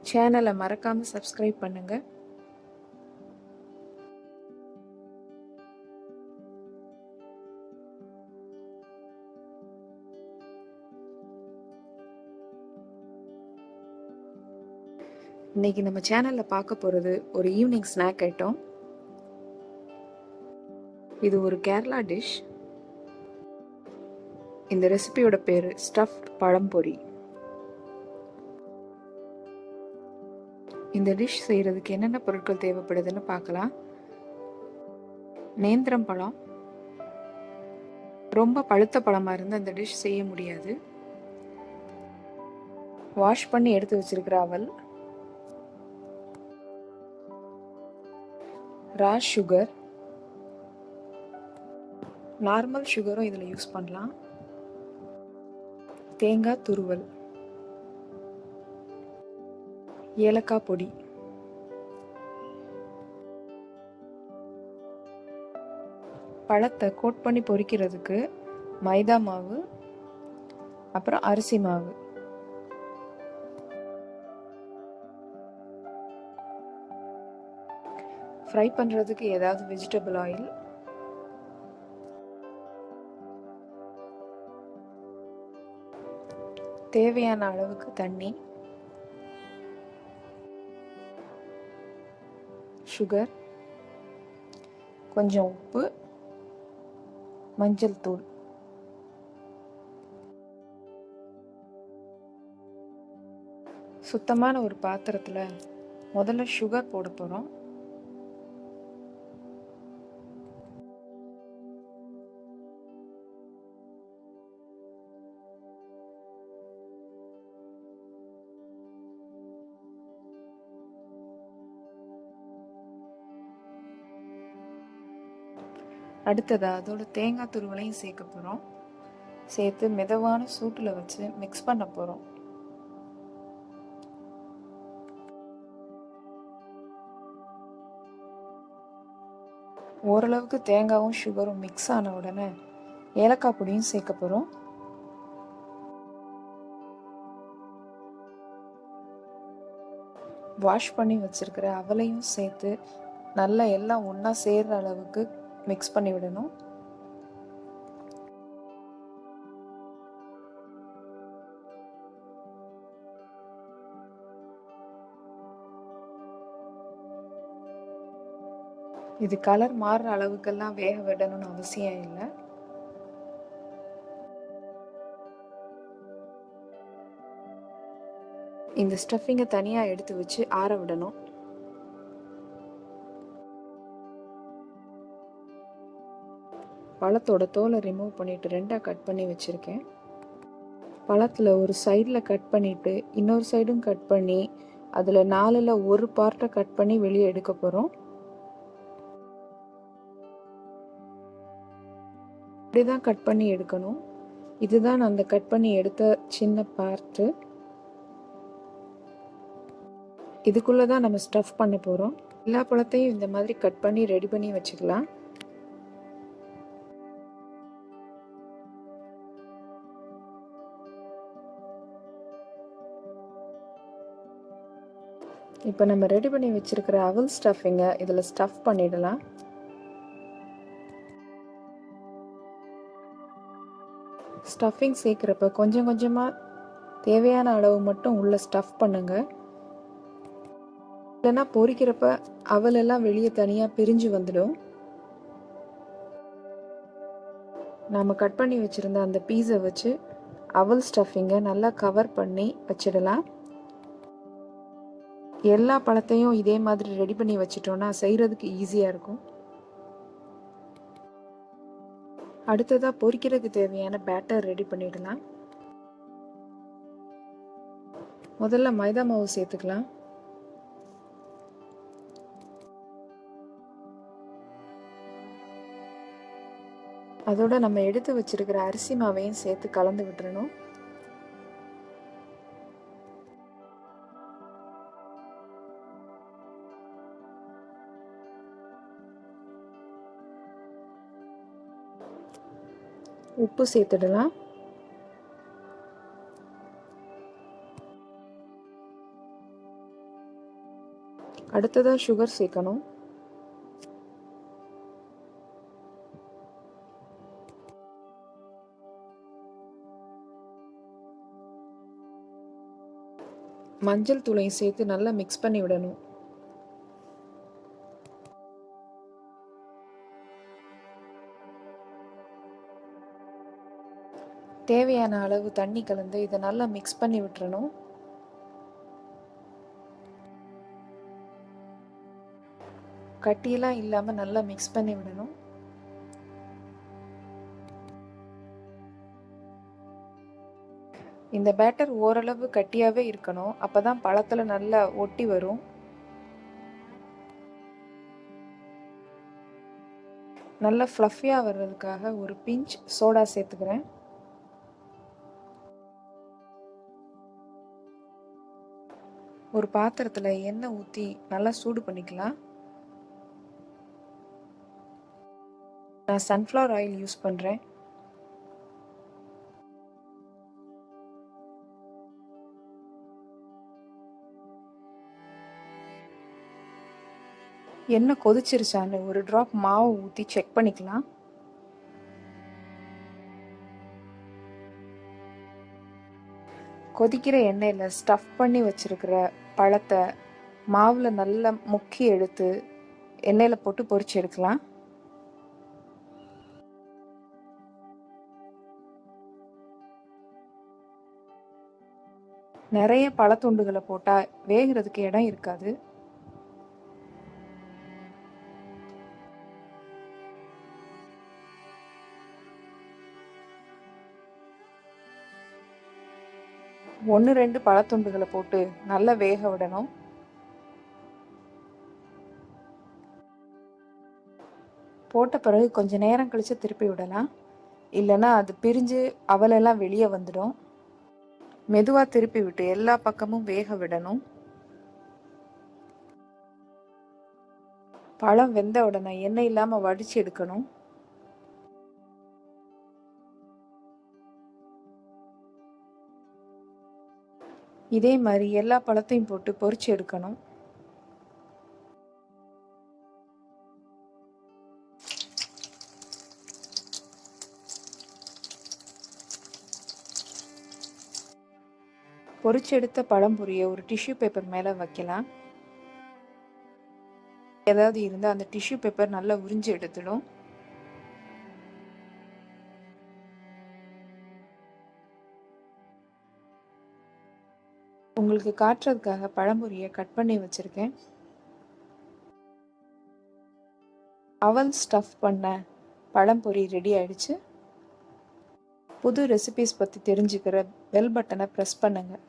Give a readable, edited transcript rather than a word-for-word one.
சேனலை மறக்காம சப்ஸ்கிரைப் பண்ணுங்க. இன்னைக்கு நம்ம சேனல்ல பார்க்க போறது ஒரு ஈவினிங் ஸ்நாக் ஐட்டம். இது ஒரு கேரளா டிஷ். இந்த ரெசிபியோட பேரு ஸ்டஃப்ட் பழம் பொரி. இந்த டிஷ் செய்யறதுக்கு என்னென்ன பொருட்கள் தேவைப்படுதுன்னு பார்க்கலாம். நேந்திரம் பழம். ரொம்ப பழுத்த பழமா இருந்தால் இந்த டிஷ் செய்ய முடியாது. வாஷ் பண்ணி எடுத்து வச்சிருக்கிற அவல், ரா சுகர், நார்மல் சுகரும் இதில் யூஸ் பண்ணலாம், தேங்காய் துருவல், ஏலக்காய் பொடி, பழத்தை கோட் பண்ணி பொரிக்கிறதுக்கு மைதா மாவு, அப்புறம் அரிசி மாவு, ஃப்ரை பண்ணுறதுக்கு ஏதாவது வெஜிடபிள் ஆயில், தேவையான அளவுக்கு தண்ணி, சுகர், கொஞ்சம் உப்பு, மஞ்சள் தூள். சுத்தமான ஒரு பாத்திரத்தில் முதல்ல சுகர் போட போகிறோம். அடுத்ததாக அதோட தேங்காய் துருவலையும் சேர்க்க போகிறோம். சேர்த்து மிதமான சூட்டில் வச்சு மிக்ஸ் பண்ண போகிறோம். ஓரளவுக்கு தேங்காயும் சுகரும் மிக்ஸ் ஆன உடனே ஏலக்காய் பொடியும் சேர்க்க போகிறோம். வாஷ் பண்ணி வச்சிருக்கிற அவலையும் சேர்த்து நல்லா எல்லாம் ஒன்றா சேர்ற அளவுக்கு மிக்ஸ் பண்ணி விடணும். இது கலர் மாறுற அளவுக்கெல்லாம் வேக விடணும்னு அவசியம் இல்லை. இந்த ஸ்டஃபிங்கை தனியாக எடுத்து வச்சு ஆற விடணும். பழத்தோட தோலை ரிமூவ் பண்ணிட்டு ரெண்டாக கட் பண்ணி வச்சுருக்கேன். பழத்தில் ஒரு சைடில் கட் பண்ணிவிட்டு இன்னொரு சைடும் கட் பண்ணி அதில் 4ல் ஒரு பார்ட்டை கட் பண்ணி வெளியே எடுக்க போகிறோம். இப்படிதான் கட் பண்ணி எடுக்கணும். இதுதான் அந்த கட் பண்ணி எடுத்த சின்ன பார்ட்டு. இதுக்குள்ளே தான் நம்ம ஸ்டஃப் பண்ண போகிறோம். எல்லா பழத்தையும் இந்த மாதிரி கட் பண்ணி ரெடி பண்ணி வச்சுக்கலாம். இப்போ நம்ம ரெடி பண்ணி வச்சிருக்கிற அவல் ஸ்டஃபிங்கை இதில் ஸ்டஃப் பண்ணிடலாம். ஸ்டஃபிங் சேர்க்குறப்ப கொஞ்சம் கொஞ்சமாக தேவையான அளவு மட்டும் உள்ள ஸ்டஃப் பண்ணுங்க. இல்லைன்னா பொரிக்கிறப்ப அவல் எல்லாம் வெளியே தனியாக பிரிஞ்சு வந்துடும். நாம் கட் பண்ணி வச்சுருந்த அந்த பீஸை வச்சு அவல் ஸ்டஃபிங்கை நல்லா கவர் பண்ணி வச்சிடலாம். எல்லா பழத்தையும் இதே மாதிரி ரெடி பண்ணி வச்சிட்டோன்னா செய்கிறதுக்கு ஈஸியாக இருக்கும். அடுத்ததாக பொரிக்கிறதுக்கு தேவையான பேட்டர் ரெடி பண்ணிடலாம். முதல்ல மைதா மாவு சேர்த்துக்கலாம். அதோட நம்ம எடுத்து வச்சிருக்கிற அரிசி மாவையும் சேர்த்து கலந்து விட்டுறணும். உப்பு சேர்த்துடலாம். அடுத்ததாக சுகர் சேர்க்கணும். மஞ்சள் தூளையும் சேர்த்து நல்லா மிக்ஸ் பண்ணி விடணும். தேவையான அளவு தண்ணி கலந்து இதை நல்லா மிக்ஸ் பண்ணி விட்டுறணும். கட்டியெல்லாம் இல்லாமல் நல்லா மிக்ஸ் பண்ணி விடணும். இந்த பேட்டர் ஓரளவு கட்டியாகவே இருக்கணும், அப்போ தான் பழத்தில் நல்லா ஒட்டி வரும். நல்லா ஃப்ளஃபியாக வர்றதுக்காக ஒரு பிஞ்ச் சோடா சேர்த்துக்கிறேன். ஒரு பாத்திரத்தில் எண்ணெய் ஊற்றி நல்லா சூடு பண்ணிக்கலாம். நான் சன்ஃப்ளவர் ஆயில் யூஸ் பண்ணுறேன். எண்ணெய் கொதிச்சிருச்சான்னு ஒரு ட்ராப் மாவு ஊற்றி செக் பண்ணிக்கலாம். கொதிக்கிற எண்ணெயில் ஸ்டஃப் பண்ணி வச்சுருக்கிற பழத்தை மாவில் நல்லா முக்கி எடுத்து எண்ணெயில் போட்டு பொரிச்சு எடுக்கலாம். நிறைய பழத்துண்டுகளை போட்டால் வேகிறதுக்கு இடம் இருக்காது. ஒன்று ரெண்டு பழத்துண்டுகளை போட்டு நல்லா வேக விடணும். போட்ட பிறகு கொஞ்சம் நேரம் கழித்து திருப்பி விடலாம், இல்லைன்னா அது பிரிஞ்சு அவலெல்லாம் வெளியே வந்துடும். மெதுவாக திருப்பி விட்டு எல்லா பக்கமும் வேக விடணும். பழம் வெந்த உடனே எண்ணெய் இல்லாமல் வடித்து எடுக்கணும். இதே மாதிரி எல்லா பழத்தையும் போட்டு பொரிச்சு எடுக்கணும். பொரிச்சு எடுத்த பழம்பொரியை ஒரு டிஷ்யூ பேப்பர் மேலே வைக்கலாம். ஏதாவது இருந்தால் அந்த டிஷ்யூ பேப்பர் நல்லா உறிஞ்சி எடுத்துடும். உங்களுக்கு காட்டுறதுக்காக பழம்பொரியை கட் பண்ணி வச்சுருக்கேன். அவல் ஸ்டஃப் பண்ண பழம்பொரி ரெடி ஆயிடுச்சு. புது ரெசிபிஸ் பற்றி தெரிஞ்சுக்கிற பெல் பட்டனை ப்ரெஸ் பண்ணுங்கள்.